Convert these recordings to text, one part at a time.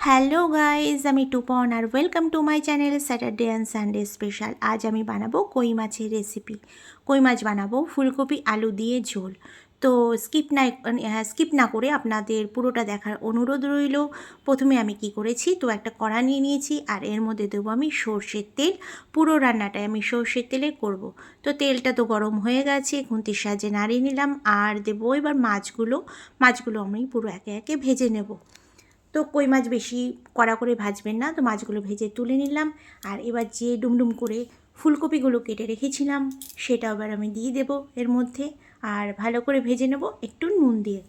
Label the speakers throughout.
Speaker 1: Hello guys, আমি টুপন আর welcome to my channel Saturday and Sunday special. আজ আমি বানাবো কই মাছের রেসিপি। কই মাছ বানাবো ফুলকপি আলু দিয়ে ঝোল। তো স্কিপ না করে আপনাদের পুরোটা দেখার অনুরোধ রইল। প্রথমে আমি কি করেছি, তো একটা কড়া নিয়ে নিয়েছি আর এর মধ্যে দেবো আমি সর্ষের তেল। পুরো রান্নাটাই আমি সর্ষের তেলে করব। তো তেলটা তো গরম হয়ে গেছে, খুন্তির সাহায্যে নাড়িয়ে নিলাম আর দেবো এবার মাছগুলো আমি পুরো একে একে ভেজে নেব। তো কই মাছ বেশি কড়া করে ভাজবেন না, তো মাছগুলো ভেজে তুলে নিলাম। আর এবার যে ডুমডুম করে ফুলকপিগুলো কেটে রেখেছিলাম সেটা এবার আমি দিয়ে দেব এর মধ্যে, আর ভালো করে ভেজে নেব একটু নুন দিয়ে।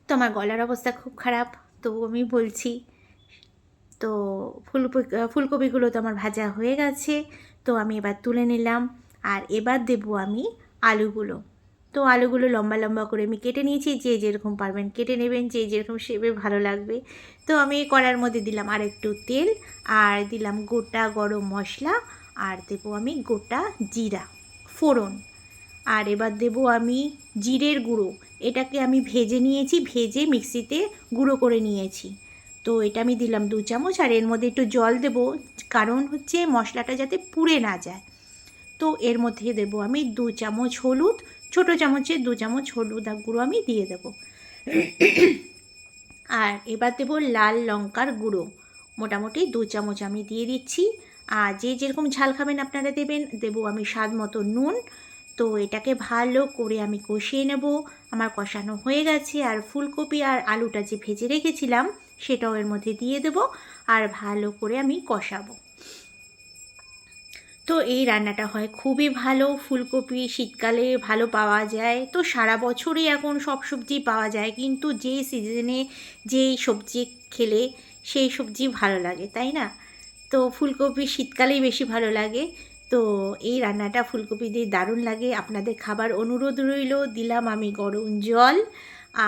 Speaker 1: তো আমার গলার অবস্থা খুব খারাপ, তো আমি বলছি। তো ফুলকপিগুলো তো আমার ভাজা হয়ে গেছে, তো আমি এবার তুলে নিলাম। আর এবার দেব আমি আলুগুলো। তো আলুগুলো লম্বা লম্বা করে আমি কেটে নিয়েছি, যে যেরকম পারবেন কেটে নেবেন, যে যেরকম শেপে ভালো লাগবে। তো আমি কড়ার মধ্যে দিলাম আর একটু তেল, আর দিলাম গোটা গরম মশলা, আর দেবো আমি গোটা জিরা ফোড়ন। আর এবার দেবো আমি জিরের গুঁড়ো। এটাকে আমি ভেজে নিয়েছি, ভেজে মিক্সিতে গুঁড়ো করে নিয়েছি। তো এটা আমি দিলাম 2 চামচ, আর এর মধ্যে একটু জল দেব, কারণ হচ্ছে মশলাটা যাতে পুড়ে না যায়। তো এর মধ্যে দেব আমি 2 চামচ হলুদ, ছোটো চামচে 2 চামচ হলুদ আর গুঁড়ো আমি দিয়ে দেব। আর এবার দেব লাল লঙ্কার গুঁড়ো, মোটামুটি 2 চামচ আমি দিয়ে দিচ্ছি। আর যে যেরকম ঝাল খাবেন আপনারা দেবেন। দেবো আমি স্বাদ মতো নুন। তো এটাকে ভালো করে আমি কষিয়ে নেব। আমার কষানো হয়ে গেছে, আর ফুলকপি আর আলুটা যে ভেজে রেখেছিলাম সেটাও এর মধ্যে দিয়ে দেব, আর ভালো করে আমি কষাবো। তো এই রান্নাটা হয় খুবই ভালো। ফুলকপি শীতকালে ভালো পাওয়া যায়, তো সারা বছরই এখন সব সবজি পাওয়া যায়, কিন্তু যেই সিজনে যেই সবজি খেলে সেই সবজি ভালো লাগে, তাই না? তো ফুলকপি শীতকালেই বেশি ভালো লাগে। তো এই রান্নাটা ফুলকপি দিয়ে দারুণ লাগে। আপনাদের খাবার অনুরোধ রইল। দিলাম আমি গরম জল,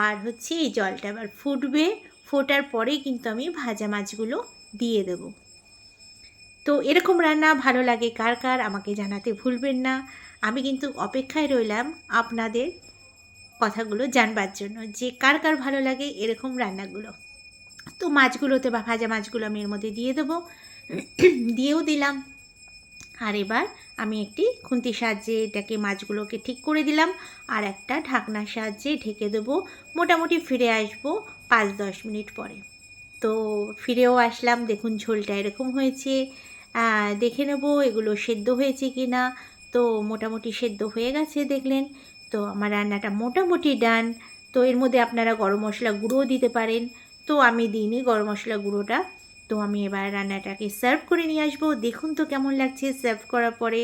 Speaker 1: আর হচ্ছে এই জলটা এবার ফুটবে। ফোটার পরেই কিন্তু আমি ভাজা মাছগুলো দিয়ে দেবো। তো এরকম রান্না ভালো লাগে কার কার আমাকে জানাতে ভুলবেন না। আমি কিন্তু অপেক্ষায় রইলাম আপনাদের কথাগুলো জানবার জন্য, যে কার কার ভালো লাগে এরকম রান্নাগুলো। তো মাছগুলোতে বা ভাজা মাছগুলো আমি এর মধ্যে দিয়ে দেবো, দিয়েও দিলাম। আর এবার আমি একটি খুন্তির সাহায্যে এটাকে মাছগুলোকে ঠিক করে দিলাম, আর একটা ঢাকনার সাহায্যে ঢেকে দেবো। মোটামুটি ফিরে আসবো 5-10 মিনিট পরে। তো ফিরেও আসলাম, দেখুন ঝোলটা এরকম হয়েছে। দেখে নেব এগুলো সেদ্ধ হয়েছে কি না। তো মোটামুটি সেদ্ধ হয়ে গেছে দেখলেন। তো আমার রান্নাটা মোটামুটি ডান। তো এর মধ্যে আপনারা গরম মশলা গুঁড়োও দিতে পারেন, তো আমি দিইনি গরম মশলা গুঁড়োটা। তো আমি এবার রান্নাটাকে সার্ভ করে নিয়ে আসবো। দেখুন তো কেমন লাগছে সার্ভ করার পরে।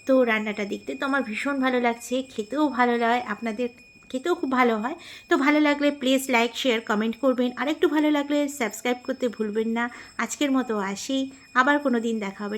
Speaker 1: তো রান্নাটা দেখতে তো আমার ভীষণ ভালো লাগছে, খেতেও ভালো লাগে, আপনাদের খেতেও খুব ভালো হয়। তো ভালো লাগলে প্লিজ লাইক শেয়ার কমেন্ট করবেন, আর একটু ভালো লাগলে সাবস্ক্রাইব করতে ভুলবেন না। আজকের মতো আসি, আবার কোনো দিন দেখা হবে।